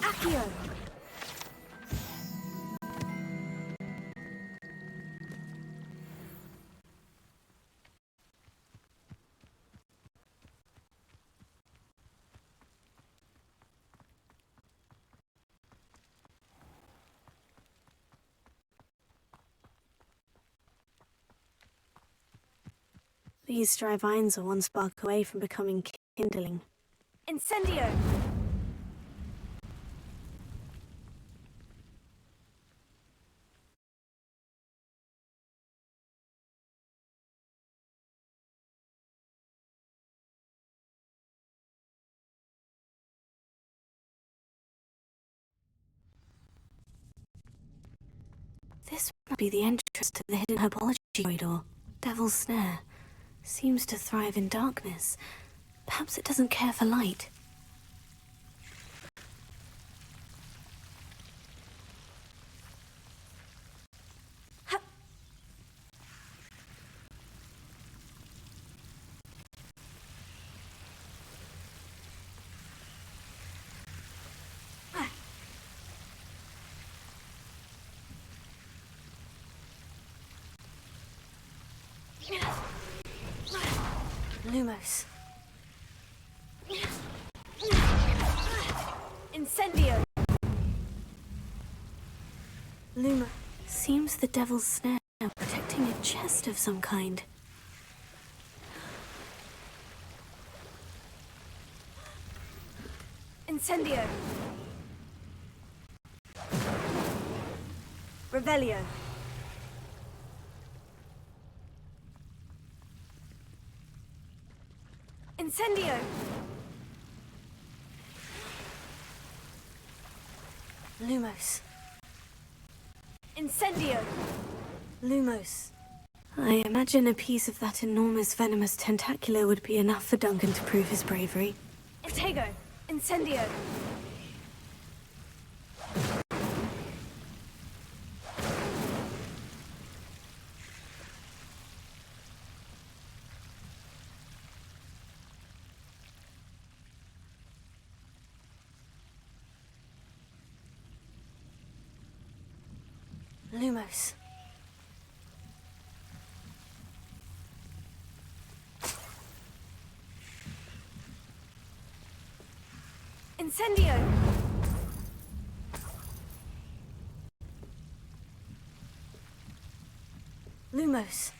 Accio! These dry vines are one spark away from becoming kindling. Incendio! This must be the entrance to the hidden herbology corridor. Devil's Snare seems to thrive in darkness. Perhaps it doesn't care for light. Lumos. Incendio! Luma. Seems the Devil's Snare protecting a chest of some kind. Incendio! Revelio! Incendio! Lumos. Incendio! Lumos. I imagine a piece of that enormous venomous tentacular would be enough for Duncan to prove his bravery. Intego! Incendio! Lumos. Incendio! Lumos.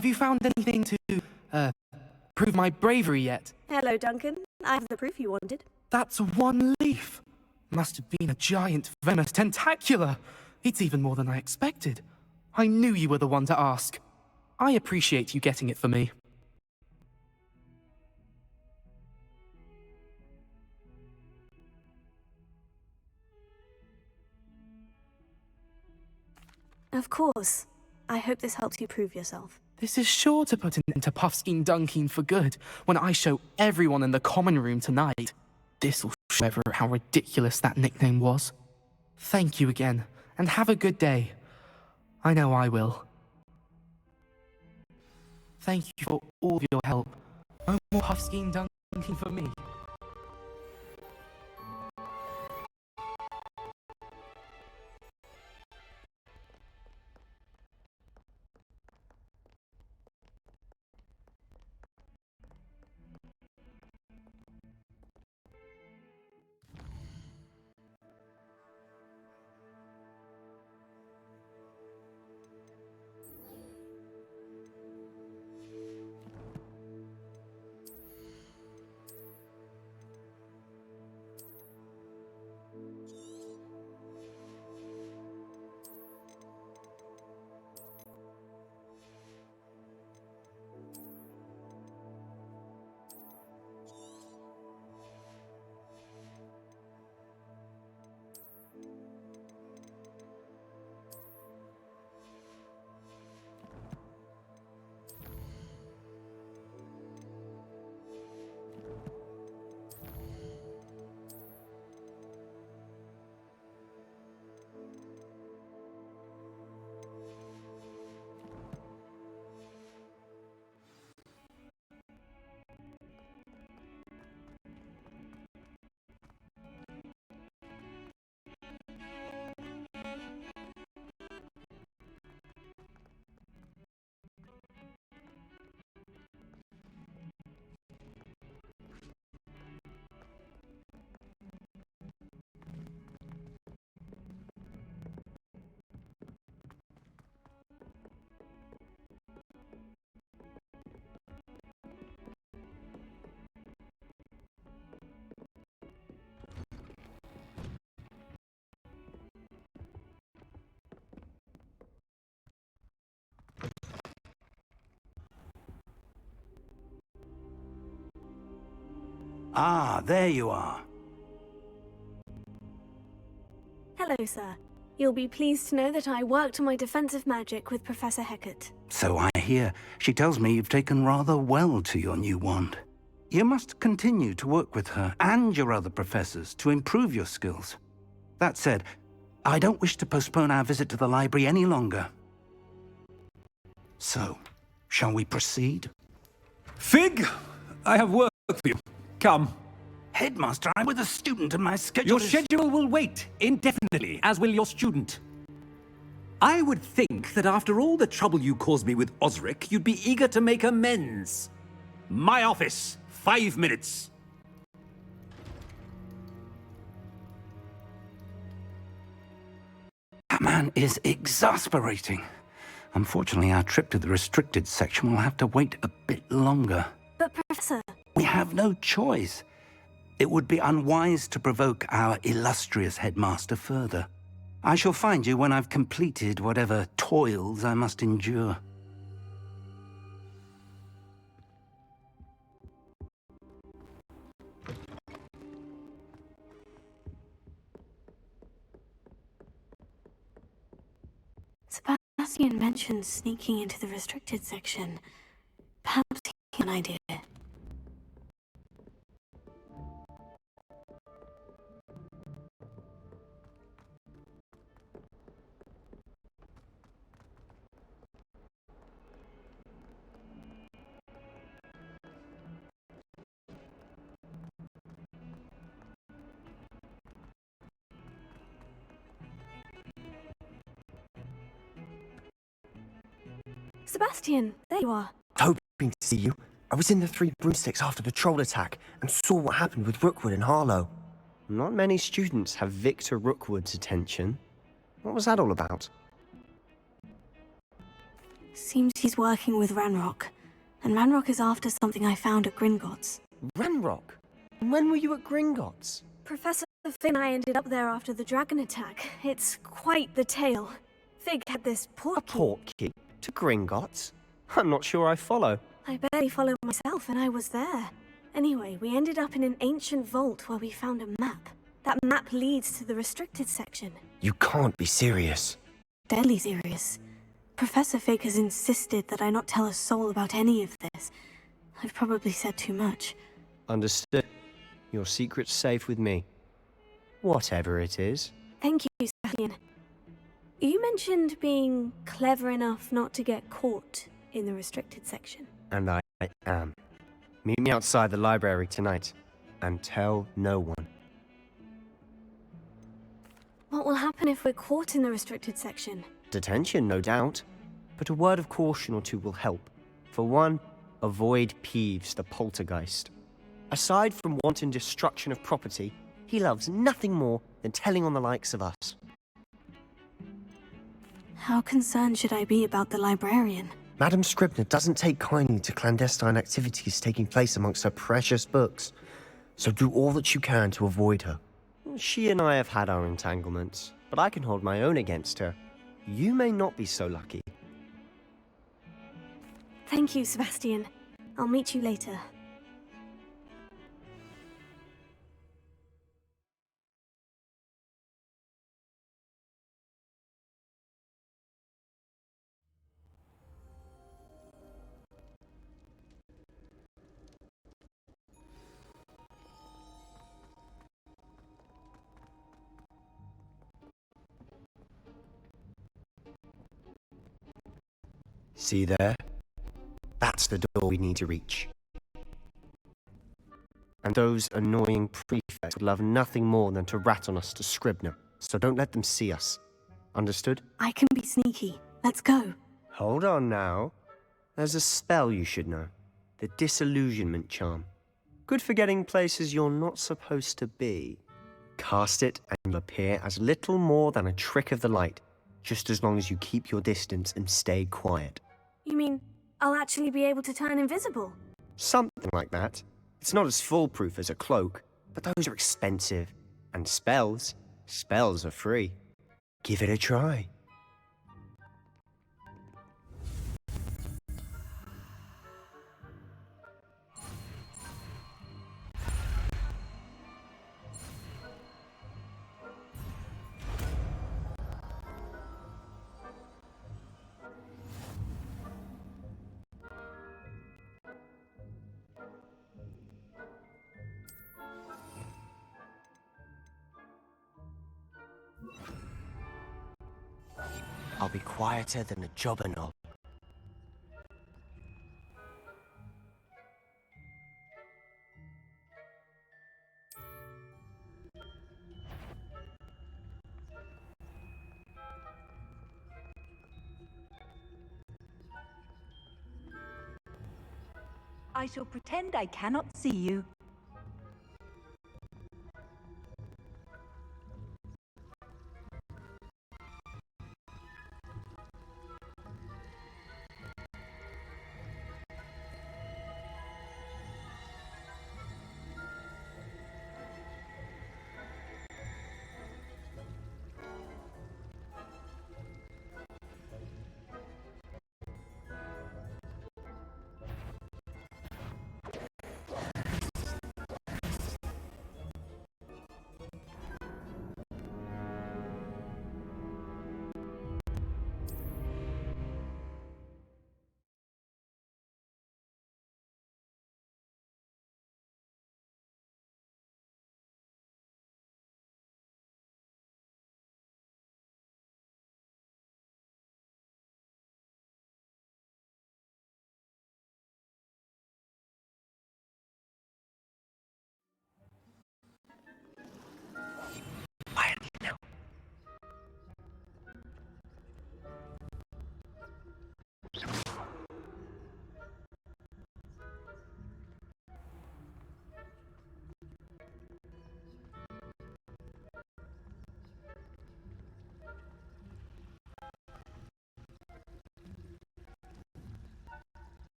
Have you found anything to, prove my bravery yet? Hello, Duncan. I have the proof you wanted. That's one leaf. Must have been a giant venomous tentacula. It's even more than I expected. I knew you were the one to ask. I appreciate you getting it for me. Of course. I hope this helps you prove yourself. This is sure to put an end to Puffskein Dunkin for good when I show everyone in the common room tonight. This'll show everyone how ridiculous that nickname was. Thank you again, and have a good day. I know I will. Thank you for all your help. No more Puffskein Dunkin for me. Ah, there you are. Hello, sir. You'll be pleased to know that I worked on my defensive magic with Professor Hecat. So I hear. She tells me you've taken rather well to your new wand. You must continue to work with her and your other professors to improve your skills. That said, I don't wish to postpone our visit to the library any longer. So, shall we proceed? Fig, I have work for you. Come. Headmaster, I'm with a student and my schedule Your is... schedule will wait indefinitely, as will your student. I would think that after all the trouble you caused me with Osric, you'd be eager to make amends. My office, 5 minutes. That man is exasperating. Unfortunately, our trip to the restricted section will have to wait a bit longer. But, Professor... We have no choice. It would be unwise to provoke our illustrious headmaster further. I shall find you when I've completed whatever toils I must endure. Sebastian mentioned sneaking into the restricted section. Perhaps he has an idea. Sebastian, there you are. Hoping to see you. I was in the Three Broomsticks after the troll attack and saw what happened with Rookwood and Harlow. Not many students have Victor Rookwood's attention. What was that all about? Seems he's working with Ranrock. And Ranrock is after something I found at Gringotts. Ranrock? When were you at Gringotts? Professor Fig and I ended up there after the dragon attack. It's quite the tale. Fig had this A portkey. portkey? To Gringotts? I'm not sure I follow. I barely followed myself, and I was there. Anyway, we ended up in an ancient vault where we found a map. That map leads to the restricted section. You can't be serious. Deadly serious. Professor Fig has insisted that I not tell a soul about any of this. I've probably said too much. Understood. Your secret's safe with me. Whatever it is. Thank you, Sebastian. You mentioned being clever enough not to get caught in the restricted section. And I am. Meet me outside the library tonight. And tell no one. What will happen if we're caught in the restricted section? Detention, no doubt. But a word of caution or two will help. For one, avoid Peeves, the poltergeist. Aside from wanton destruction of property, he loves nothing more than telling on the likes of us. How concerned should I be about the librarian? Madam Scribner doesn't take kindly to clandestine activities taking place amongst her precious books. So do all that you can to avoid her. She and I have had our entanglements, but I can hold my own against her. You may not be so lucky. Thank you, Sebastian. I'll meet you later. See there? That's the door we need to reach. And those annoying prefects would love nothing more than to rat on us to Scribner, so don't let them see us. Understood? I can be sneaky. Let's go. Hold on now. There's a spell you should know. The Disillusionment Charm. Good for getting places you're not supposed to be. Cast it and you'll appear as little more than a trick of the light, just as long as you keep your distance and stay quiet. You mean I'll actually be able to turn invisible? Something like that. It's not as foolproof as a cloak, but those are expensive. And spells are free. Give it a try. I'll be quieter than a jobberknob. I shall pretend I cannot see you.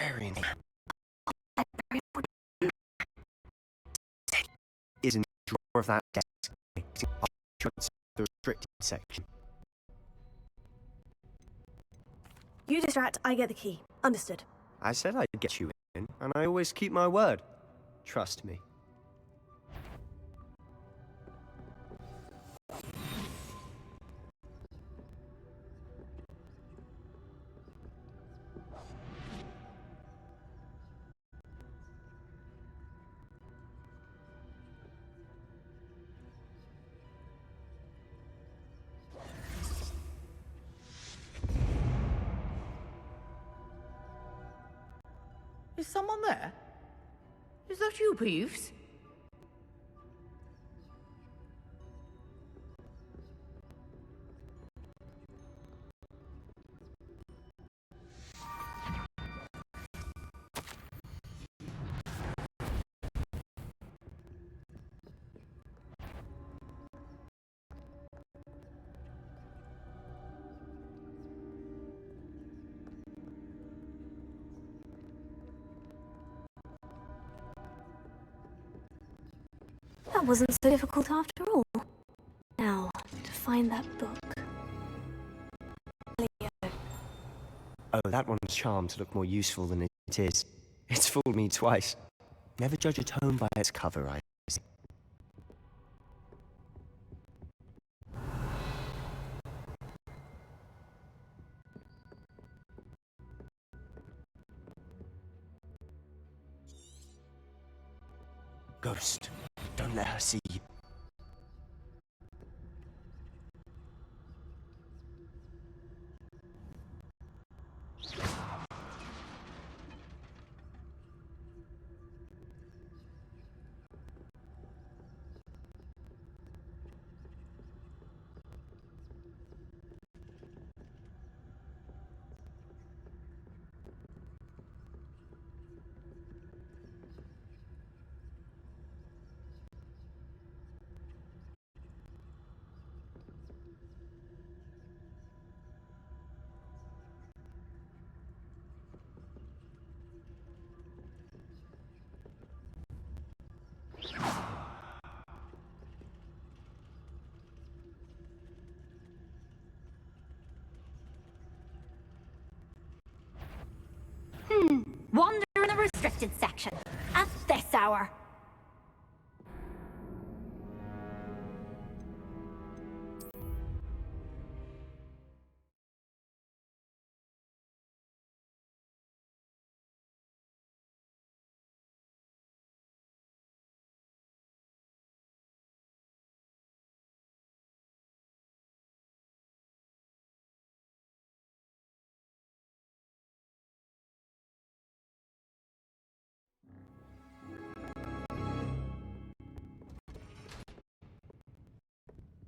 librarian is in the drawer of that desk, the restricted section. You distract, I get the key. Understood. I said I'd get you in, and I always keep my word. Trust me. Is someone there? Is that you, Peeves? That wasn't so difficult after all. Now, to find that book. Oh, that one's charmed to look more useful than it is. It's fooled me twice. Never judge a tome by its cover, I say. Ghost, don't let her see you. Wander in the restricted section. At this hour.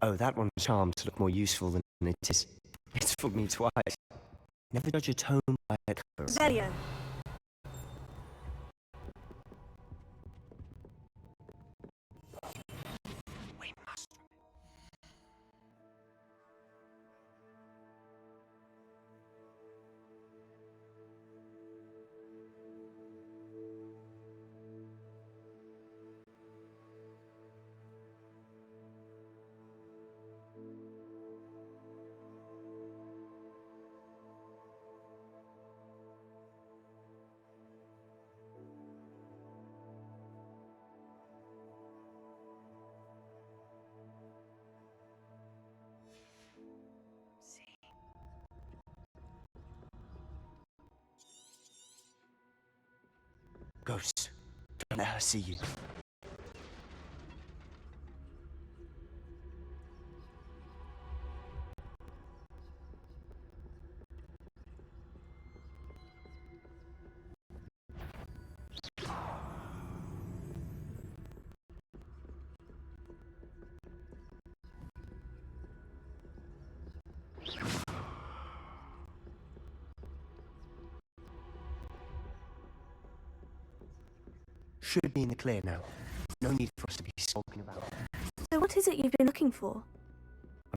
Oh, that one's charmed to look more useful than it is. It's fooled me twice. Never judge a tome by its cover. Zelio. We must. Ghost, don't let her see you. Should be in the clear now. No need for us to be skulking about. So what is it you've been looking for?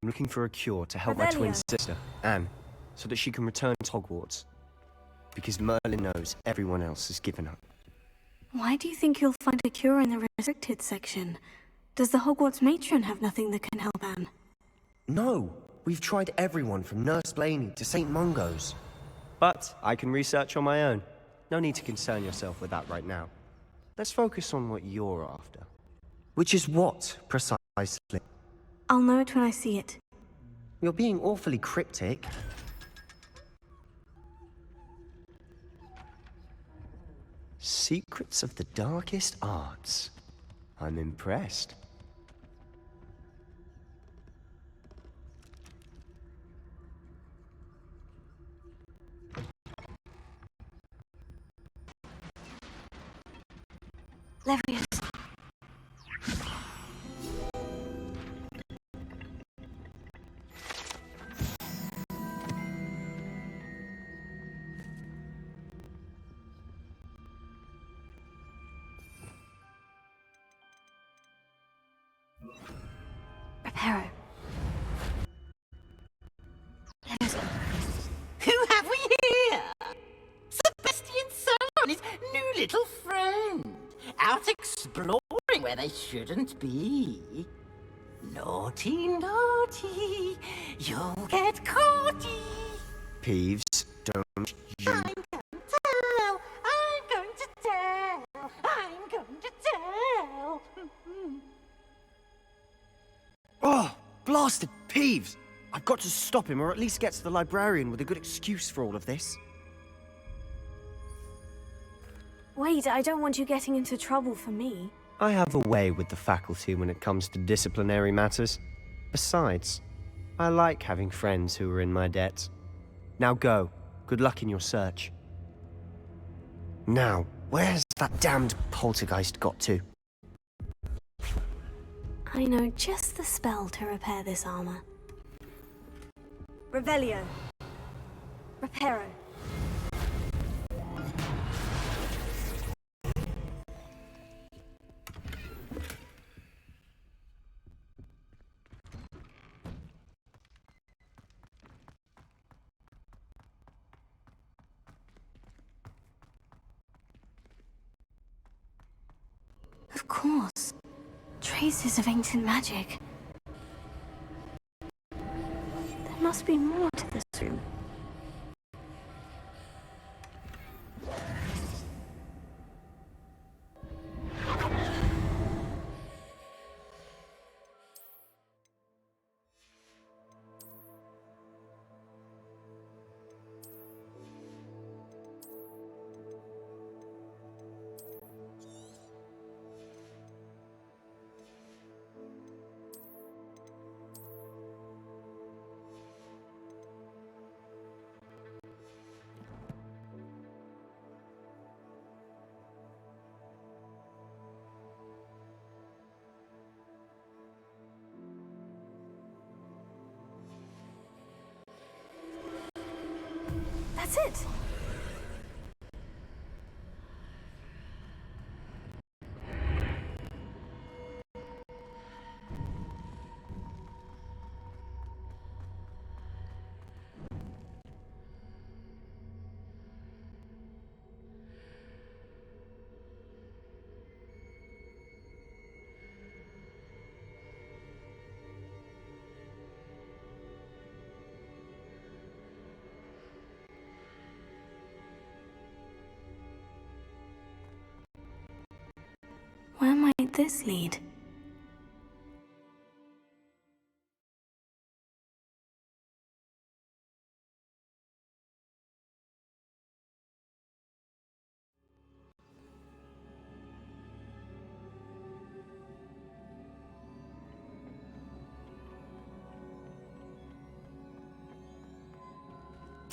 I'm looking for a cure to help my twin sister, Anne, so that she can return to Hogwarts. because Merlin knows everyone else has given up. Why do you think you'll find a cure in the restricted section? Does the Hogwarts matron have nothing that can help Anne? No, we've tried everyone from Nurse Blaney to St. Mungo's. But I can research on my own. No need to concern yourself with that right now. Let's focus on what you're after. Which is what, precisely? I'll know it when I see it. You're being awfully cryptic. Secrets of the darkest arts. I'm impressed. Levius. Reparo. Who have we here? Sebastian Son, his new little friend. Out exploring where they shouldn't be. Naughty, naughty, you'll get caughty. Peeves, don't you... I'm going to tell, I'm going to tell, I'm going to tell. Oh, blasted Peeves! I've got to stop him, or at least get to the librarian with a good excuse for all of this. Wait, I don't want you getting into trouble for me. I have a way with the faculty when it comes to disciplinary matters. Besides, I like having friends who are in my debt. Now go. Good luck in your search. Now, where's that damned poltergeist got to? I know just the spell to repair this armor. Revelio. Reparo. Of course. Traces of ancient magic. There must be more to this room. That's it. Where might this lead?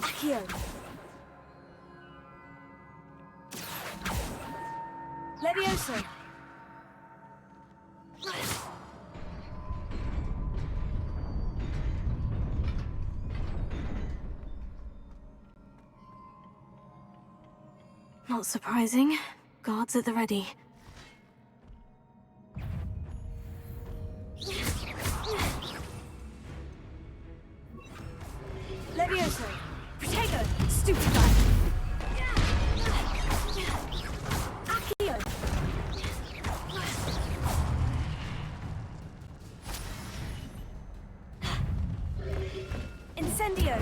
Accio. Levioso. Not surprising. Guards at the ready. Levioso! Protego! Stupid guy! Incendio!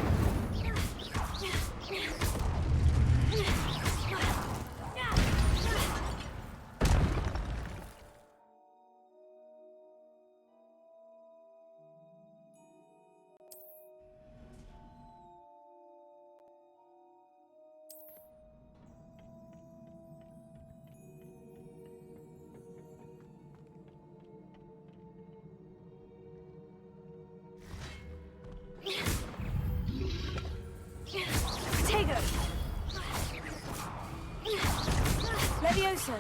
Protego! Levioso!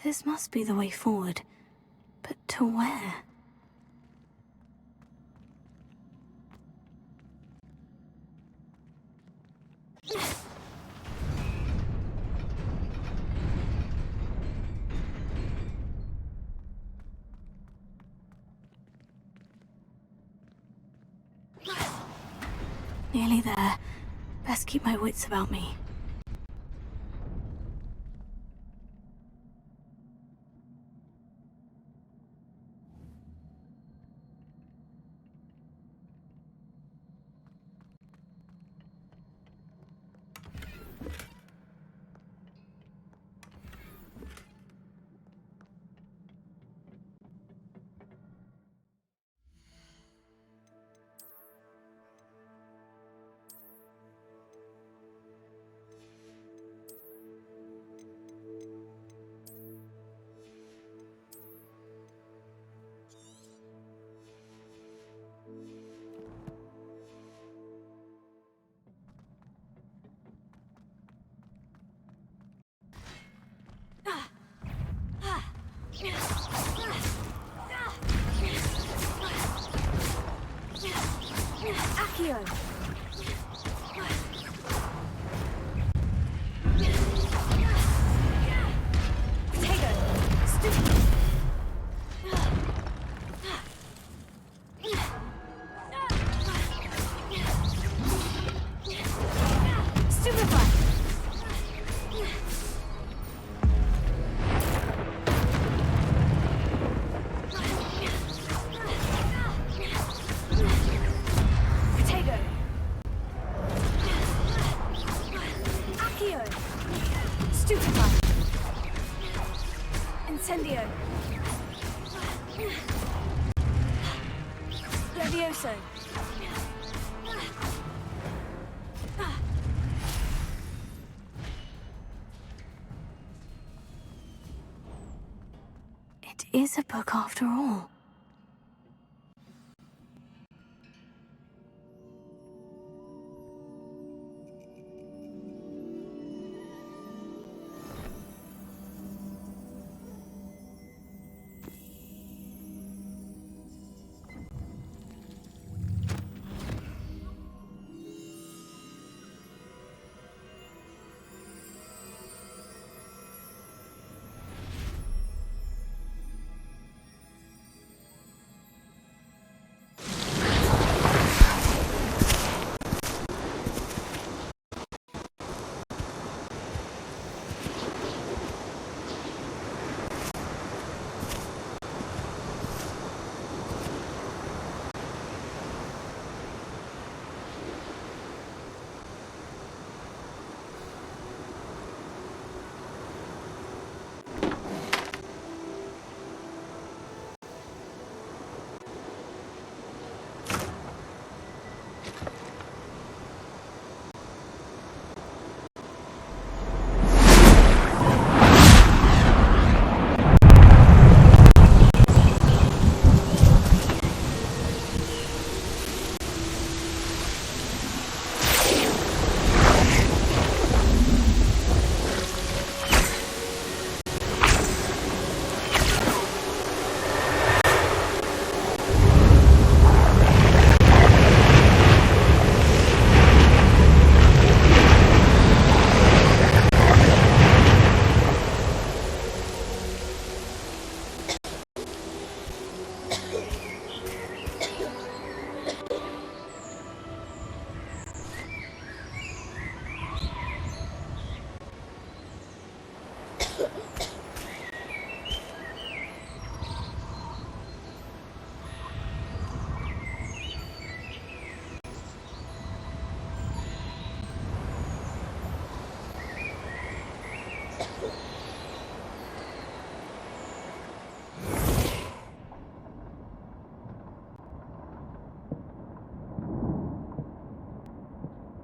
This must be the way forward. But to where? Nearly there. Best keep my wits about me. Accio! Potato! Stupefy! Potato! Accio! Stupefy! Incendio! Levioso! It is a book after all.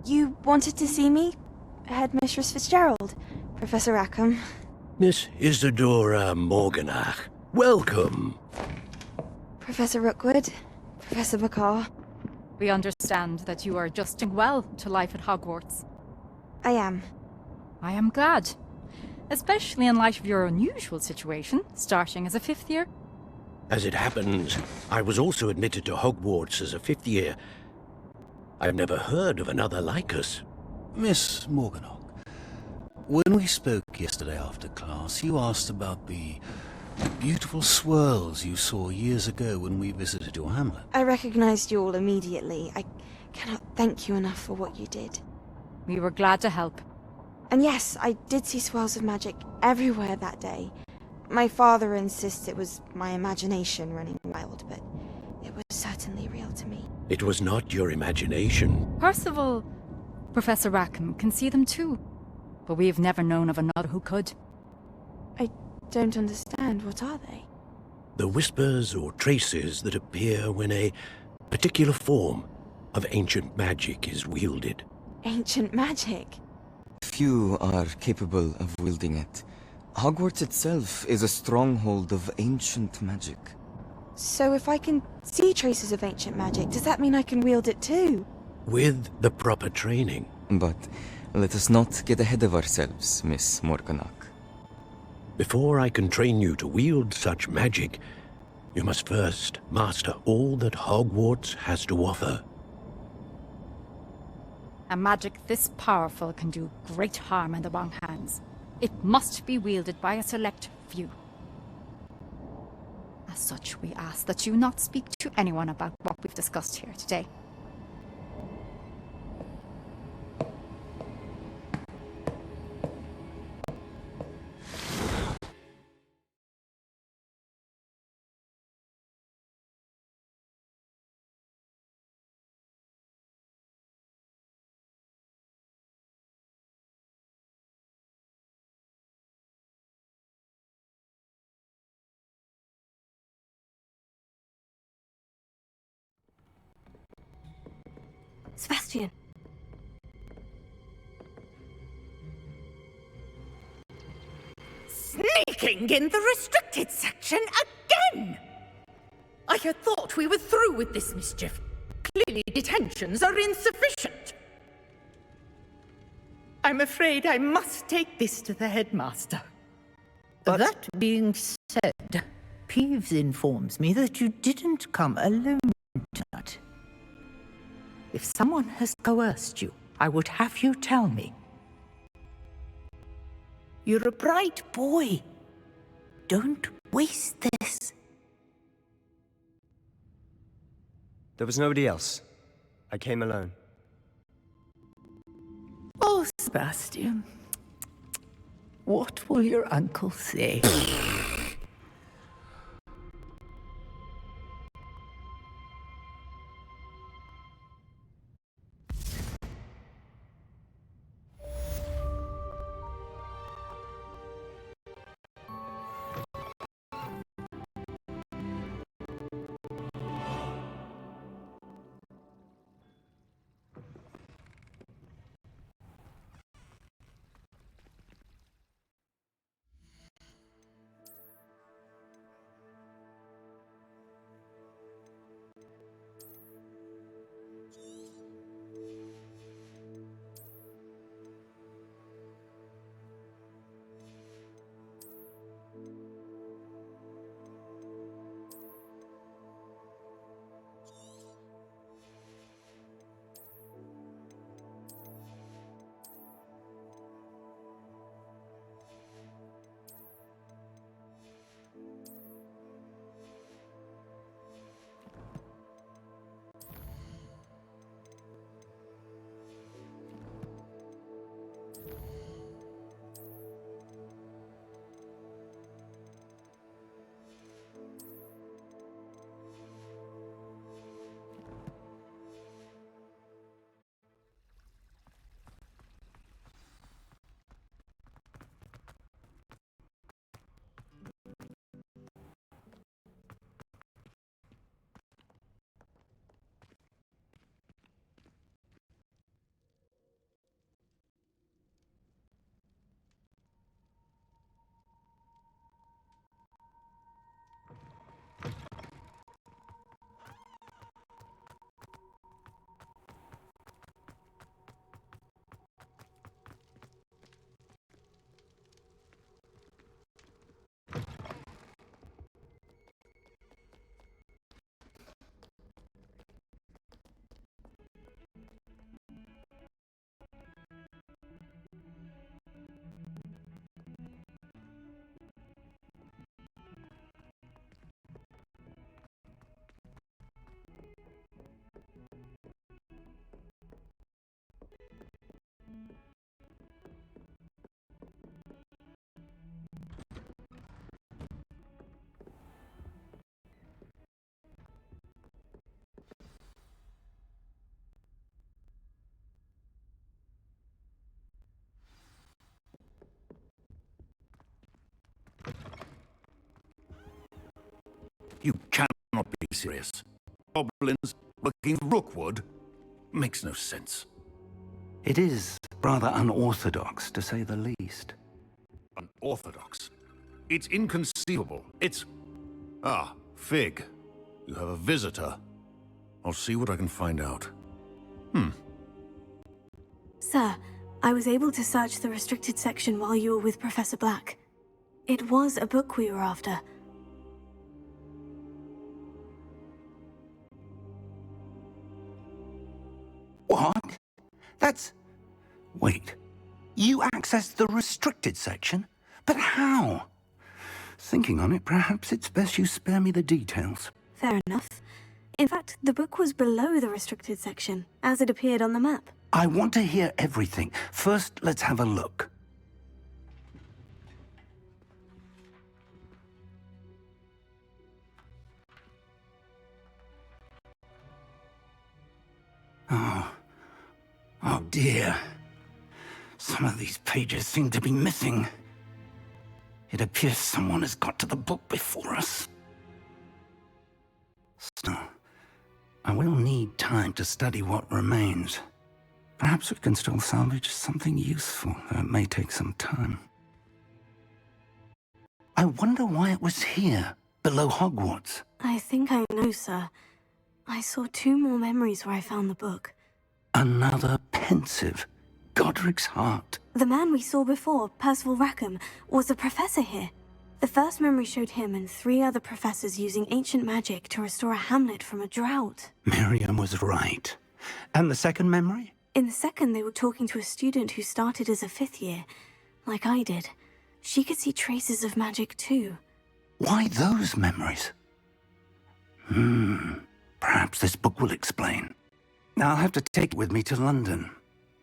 You wanted to see me? Headmistress Fitzgerald, Professor Rackham. Miss Isadora Morganach, welcome. Professor Rookwood, Professor Bakar. We understand that you are adjusting well to life at Hogwarts. I am. I am glad. Especially in light of your unusual situation, starting as a 5th year. As it happens, I was also admitted to Hogwarts as a 5th year. I've never heard of another like us. Miss Morganach, when we spoke yesterday after class, you asked about the beautiful swirls you saw years ago when we visited your hamlet. I recognized you all immediately. I cannot thank you enough for what you did. We were glad to help. And yes, I did see swirls of magic everywhere that day. My father insists it was my imagination running wild, but it was certainly real to me. It was not your imagination. Percival, Professor Rackham can see them too. But we have never known of another who could. I don't understand. What are they? The whispers or traces that appear when a particular form of ancient magic is wielded. Ancient magic? Few are capable of wielding it. Hogwarts itself is a stronghold of ancient magic. So if I can see traces of ancient magic, does that mean I can wield it too? With the proper training. But let us not get ahead of ourselves, Miss Morganach. Before I can train you to wield such magic, you must first master all that Hogwarts has to offer. A magic this powerful can do great harm in the wrong hands. It must be wielded by a select few. As such, we ask that you not speak to anyone about what we've discussed here today. Sebastian. Sneaking in the restricted section again! I had thought we were through with this mischief. Clearly detentions are insufficient. I'm afraid I must take this to the headmaster. But that being said, Peeves informs me that you didn't come alone tonight. If someone has coerced you, I would have you tell me. You're a bright boy. Don't waste this. there was nobody else. I came alone. Oh, Sebastian. What will your uncle say? You cannot be serious. Goblins working Rookwood? Makes no sense. It is rather unorthodox, to say the least. Unorthodox? It's inconceivable. It's... Ah, Fig. You have a visitor. I'll see what I can find out. Sir, I was able to search the restricted section while you were with Professor Black. It was a book we were after. What? That's... Wait. You accessed the restricted section? But how? Thinking on it, perhaps it's best you spare me the details. Fair enough. In fact, the book was below the restricted section, as it appeared on the map. I want to hear everything. First, let's have a look. Oh dear. Some of these pages seem to be missing. It appears someone has got to the book before us. Still, I will need time to study what remains. Perhaps we can still salvage something useful, though it may take some time. I wonder why it was here, below Hogwarts. I think I know, sir. I saw 2 more memories where I found the book. Another pensive. Godric's heart. The man we saw before, Percival Rackham, was a professor here. The first memory showed him and 3 other professors using ancient magic to restore a hamlet from a drought. Miriam was right. And the second memory? In the second, they were talking to a student who started as a 5th year, like I did. She could see traces of magic too. Why those memories? Perhaps this book will explain. I'll have to take it with me to London.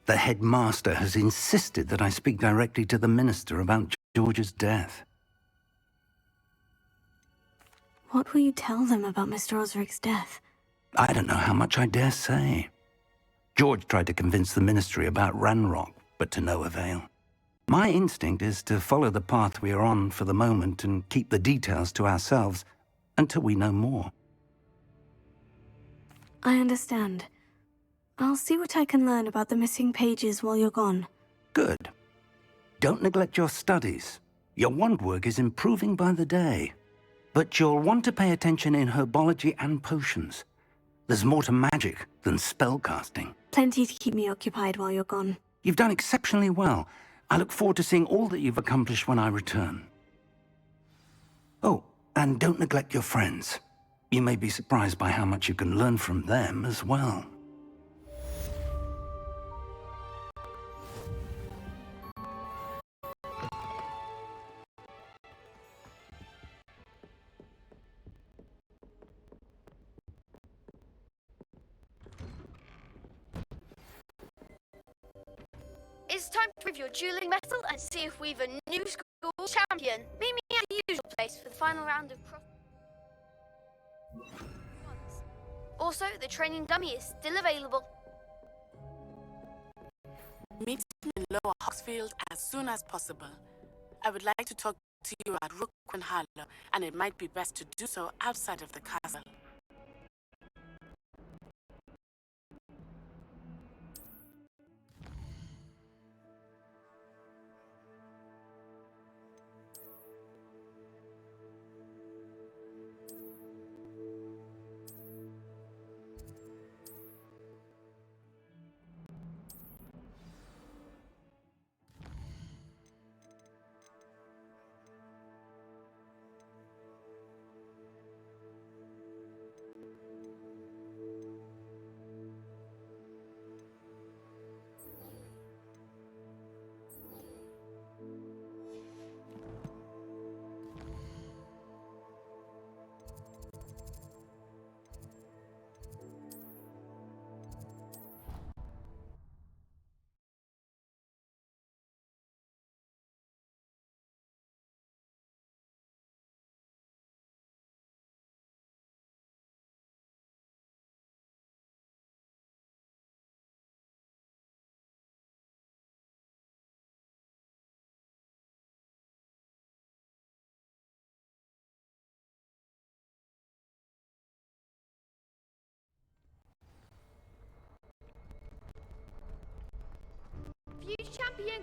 The headmaster has insisted that I speak directly to the minister about George's death. What will you tell them about Mr. Osric's death? I don't know how much I dare say. George tried to convince the ministry about Ranrock, but to no avail. My instinct is to follow the path we are on for the moment and keep the details to ourselves until we know more. I understand. I'll see what I can learn about the missing pages while you're gone. Good. Don't neglect your studies. Your wand work is improving by the day. But you'll want to pay attention in herbology and potions. There's more to magic than spellcasting. Plenty to keep me occupied while you're gone. You've done exceptionally well. I look forward to seeing all that you've accomplished when I return. Oh, and don't neglect your friends. You may be surprised by how much you can learn from them as well. It's time to review your dueling medal and see if we've a new school champion. Meet me at the usual place for the final round of cross. Also, the training dummy is still available. Meet me in Lower Hogsfield as soon as possible. I would like to talk to you at Rookwood Hollow, and it might be best to do so outside of the castle.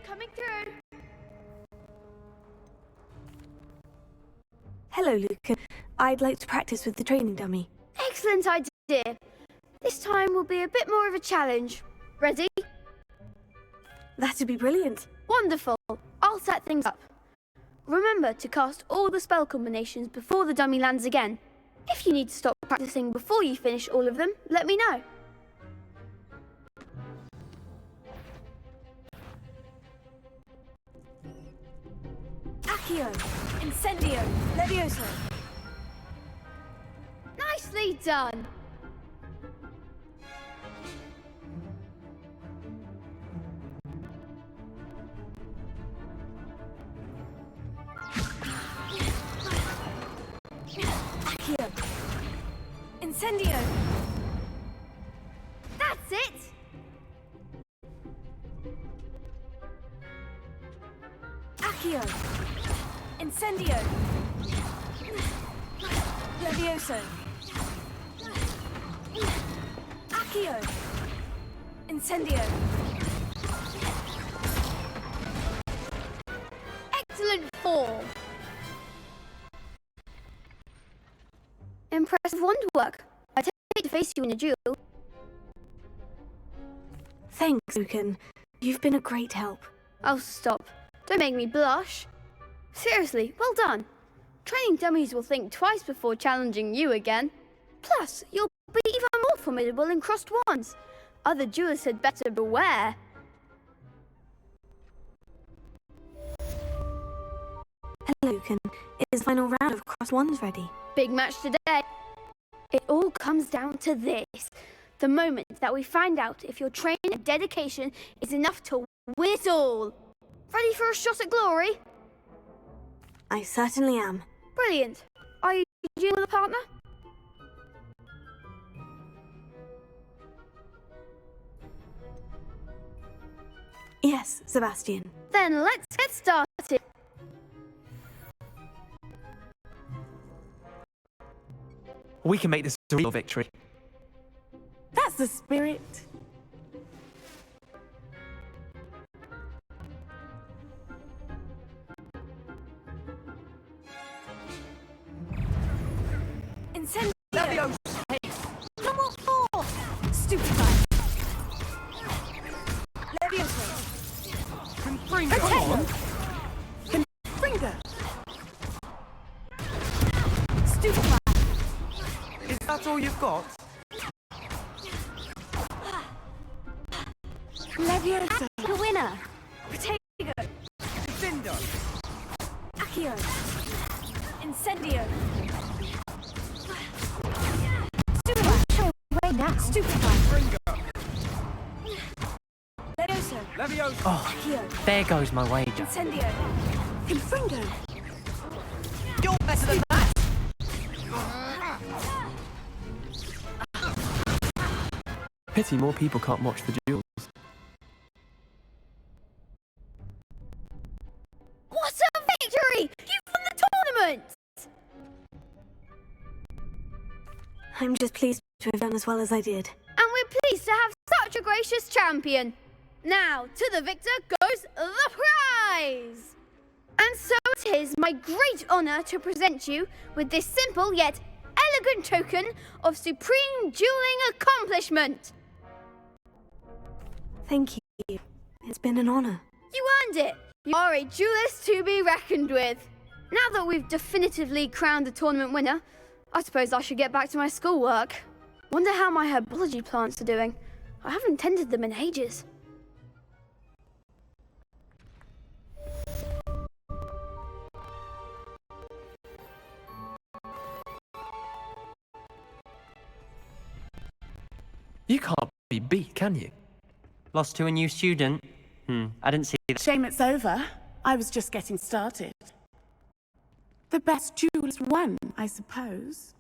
coming through. Hello, Lucan. I'd like to practice with the training dummy. Excellent idea. This time will be a bit more of a challenge. Ready? That'd be brilliant. Wonderful. I'll set things up. Remember to cast all the spell combinations before the dummy lands again. If you need to stop practicing before you finish all of them, let me know. Accio! Incendio! Levioso! Nicely done. Accio! Incendio! That's it. Accio! Incendio! Levioso! Accio! Incendio! Excellent form. Impressive wand work. I take to face you in a duel. Thanks, Lucan. You've been a great help. Oh, stop. Don't make me blush. Seriously, well done. Training dummies will think twice before challenging you again. Plus, you'll be even more formidable in crossed wands. Other duelists had better beware. Hello, Lucan. Is the final round of crossed wands ready? Big match today. It all comes down to this. The moment that we find out if your training and dedication is enough to win it all. Ready for a shot at glory? I certainly am. Brilliant. Are you dealing with a partner? Yes, Sebastian. Then let's get started. We can make this a real victory. That's the spirit. Incendio! Levioso! No more force! Stupefy! Levioso! Confringo! Come on! Confringo! Stupefy! Is that all you've got? Levioso! The winner! Potato! Cinder! Accio! Incendio! Stupefy! Right now. Stupefy! Levioso! Levioso! Oh, Accio! there goes my wager. Incendio! Confringo! You're better than that! Pity more people can't watch the duels. What a victory! You won the tournament! I'm just pleased to have done as well as I did. And we're pleased to have such a gracious champion. Now, to the victor goes the prize! And so it is my great honour to present you with this simple yet elegant token of supreme dueling accomplishment. Thank you. It's been an honour. You earned it. You are a duelist to be reckoned with. Now that we've definitively crowned the tournament winner, I suppose I should get back to my schoolwork. Wonder how my herbology plants are doing. I haven't tended them in ages. You can't be beat, can you? Lost to a new student? I didn't see that. Shame it's over. I was just getting started. The best duelist won, I suppose.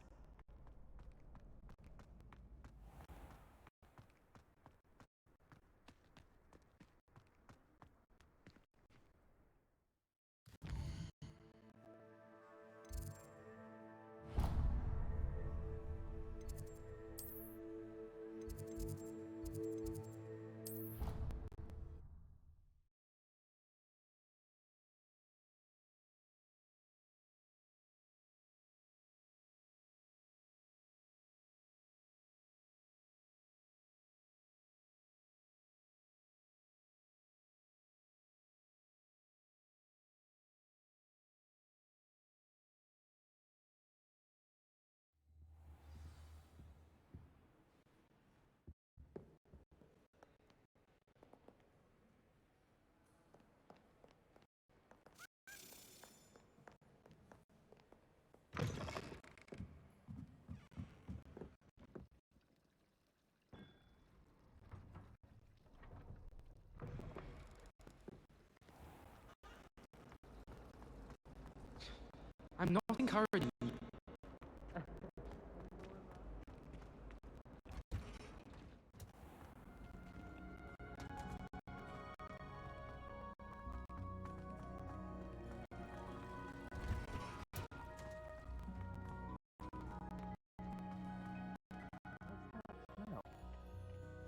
I'm not encouraging you.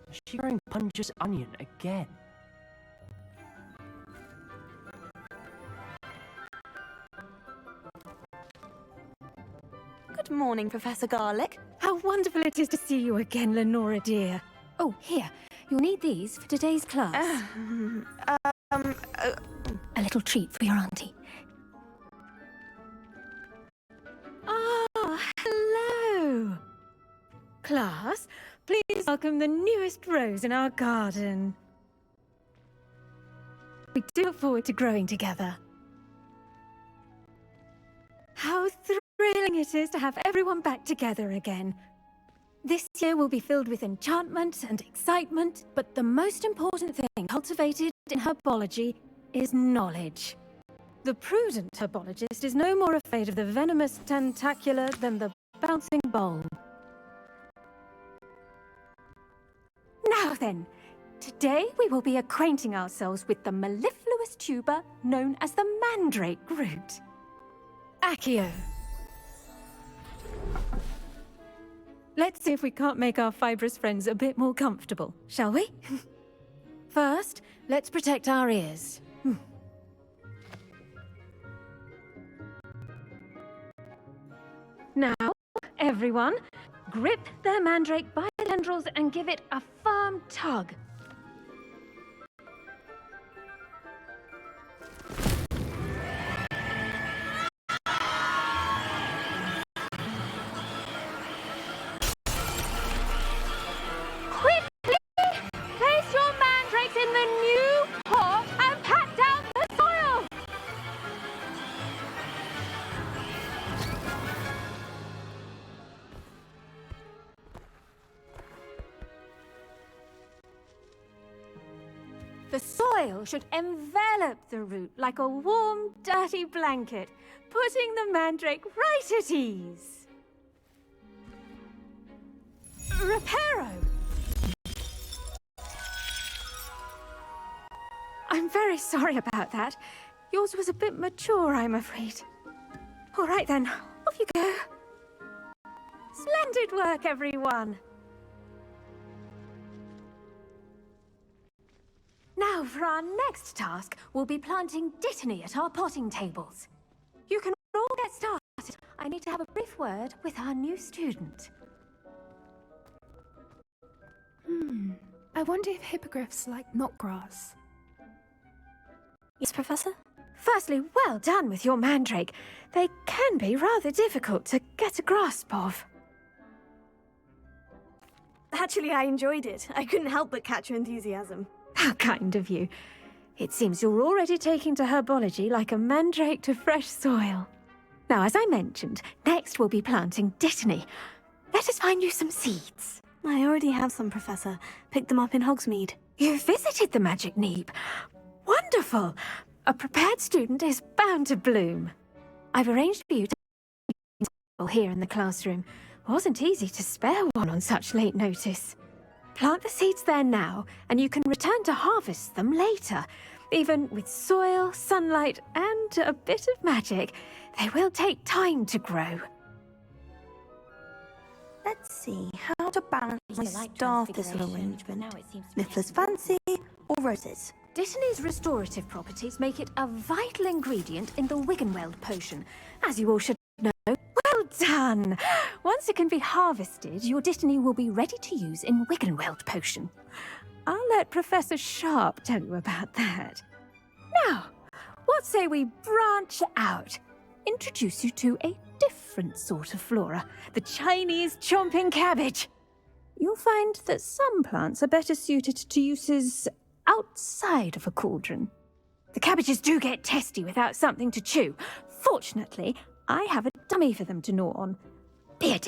Is she wearing Punja's onion again? Good morning, Professor Garlic. How wonderful it is to see you again, Lenora dear. Oh, here. You'll need these for today's class. A little treat for your auntie. Ah, hello. Class, please welcome the newest rose in our garden. We do look forward to growing together. How thrilling it is to have everyone back together again. This year will be filled with enchantment and excitement, but the most important thing cultivated in herbology is knowledge. The prudent herbologist is no more afraid of the venomous tentacula than the bouncing bulb. Now then, today we will be acquainting ourselves with the mellifluous tuber known as the mandrake root. Accio. Let's see if we can't make our fibrous friends a bit more comfortable, shall we? First, let's protect our ears. Now, everyone, grip their mandrake by the tendrils and give it a firm tug. Quickly! Place your mandrakes in the new pot and pat down the soil! The soil should envelop the root like a warm, dirty blanket, putting the mandrake right at ease. Reparo! I'm very sorry about that. Yours was a bit mature, I'm afraid. All right then, off you go. Splendid work, everyone. Now, for our next task, we'll be planting dittany at our potting tables. You can all get started. I need to have a brief word with our new student. I wonder if hippogriffs like knotgrass. Yes, Professor? Firstly, well done with your mandrake. They can be rather difficult to get a grasp of. Actually, I enjoyed it. I couldn't help but catch your enthusiasm. How kind of you. It seems you're already taking to herbology like a mandrake to fresh soil. Now, as I mentioned, next we'll be planting dittany. Let us find you some seeds. I already have some, Professor. Picked them up in Hogsmeade. You visited the Magic Neep. Wonderful! A prepared student is bound to bloom. I've arranged for you to here in the classroom. Wasn't easy to spare one on such late notice. Plant the seeds there now, and you can return to harvest them later. Even with soil, sunlight, and a bit of magic, they will take time to grow. Let's see, how to balance my star thistle arrangement. Niffler's fancy or roses? Dittany's restorative properties make it a vital ingredient in the Wiggenweld potion, as you all should know. Well done! Once it can be harvested, your dittany will be ready to use in Wiggenweld potion. I'll let Professor Sharp tell you about that. Now, what say we branch out? Introduce you to a different sort of flora, the Chinese chomping cabbage. You'll find that some plants are better suited to uses outside of a cauldron. The cabbages do get testy without something to chew. Fortunately, I have a dummy for them to gnaw on. Dear,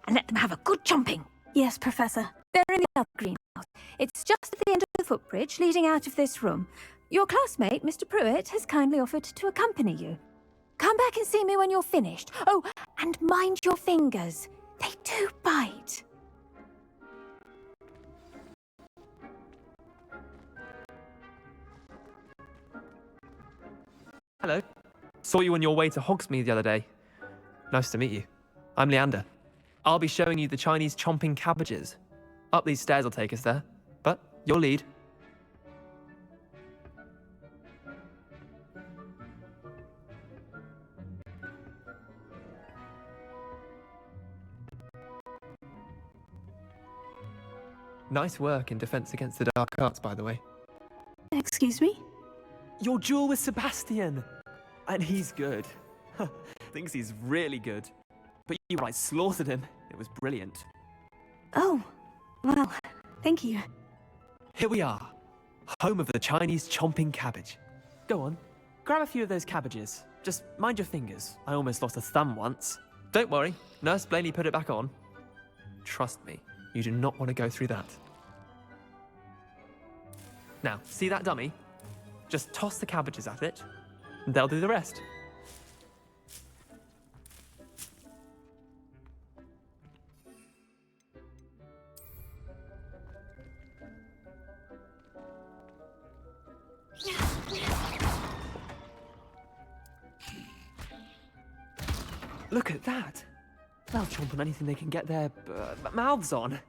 and let them have a good chomping. Yes, Professor. They're in the other greenhouse. It's just at the end of the footbridge leading out of this room. Your classmate, Mr. Pruitt, has kindly offered to accompany you. Come back and see me when you're finished. Oh, and mind your fingers. They do bite. Hello. Saw you on your way to Hogsmeade the other day. Nice to meet you. I'm Leander. I'll be showing you the Chinese chomping cabbages. Up these stairs will take us there, but you'll lead. Nice work in Defense Against the Dark Arts, by the way. Excuse me? Your duel with Sebastian! And he's good. Thinks he's really good. But you right, slaughtered him. It was brilliant. Oh, well, thank you. Here we are. Home of the Chinese chomping cabbage. Go on, grab a few of those cabbages. Just mind your fingers. I almost lost a thumb once. Don't worry, Nurse Blaney put it back on. Trust me, you do not want to go through that. Now, see that dummy? Just toss the cabbages at it, and they'll do the rest. Look at that! They'll chomp on anything they can get their mouths on.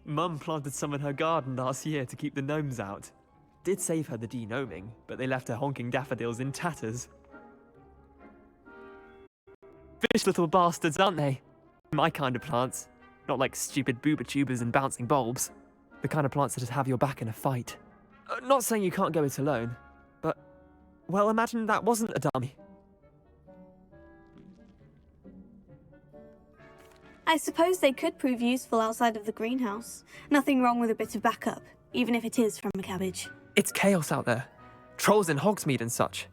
Mum planted some in her garden last year to keep the gnomes out. Did save her the de-gnoming, but they left her honking daffodils in tatters. Fish little bastards, aren't they? My kind of plants. Not like stupid booba tubers and bouncing bulbs. The kind of plants that just have your back in a fight. Not saying you can't go it alone, but, well, imagine that wasn't a dummy. I suppose they could prove useful outside of the greenhouse. Nothing wrong with a bit of backup, even if it is from a cabbage. It's chaos out there. Trolls in Hogsmeade and such.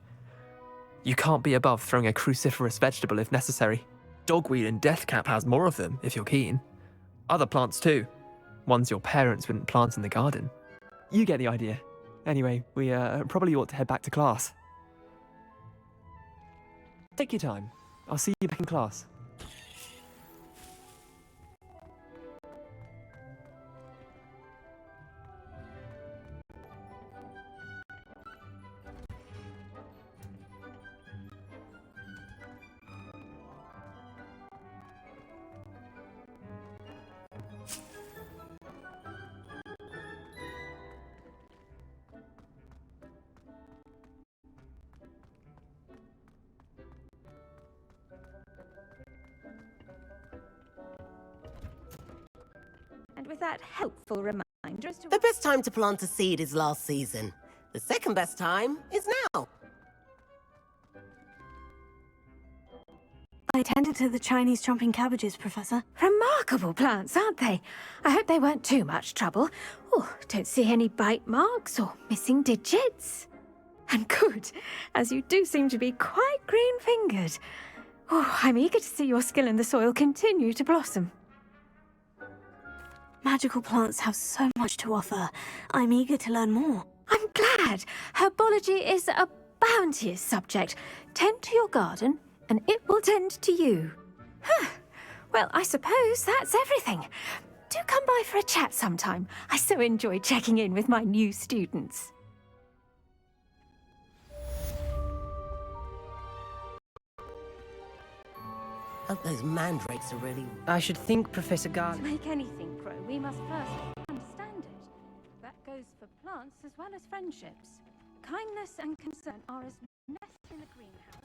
You can't be above throwing a cruciferous vegetable if necessary. Dogweed and deathcap has more of them, if you're keen. Other plants too. Ones your parents wouldn't plant in the garden. You get the idea. Anyway, we probably ought to head back to class. Take your time. I'll see you back in class. And with that helpful reminder as to The best time to plant a seed is last season. The second best time is now. I attended to the Chinese chomping cabbages, Professor. Remarkable plants, aren't they? I hope they weren't too much trouble. Oh, don't see any bite marks or missing digits. And good, as you do seem to be quite green-fingered. Oh, I'm eager to see your skill in the soil continue to blossom. Magical plants have so much to offer. I'm eager to learn more. I'm glad. Herbology is a bounteous subject. Tend to your garden, and it will tend to you. Huh. Well, I suppose that's everything. Do come by for a chat sometime. I so enjoy checking in with my new students. Hope those mandrakes are really... I should think, Professor To Garland. make anything grow, we must first understand it. That goes for plants as well as friendships. Kindness and concern are as necessary in a greenhouse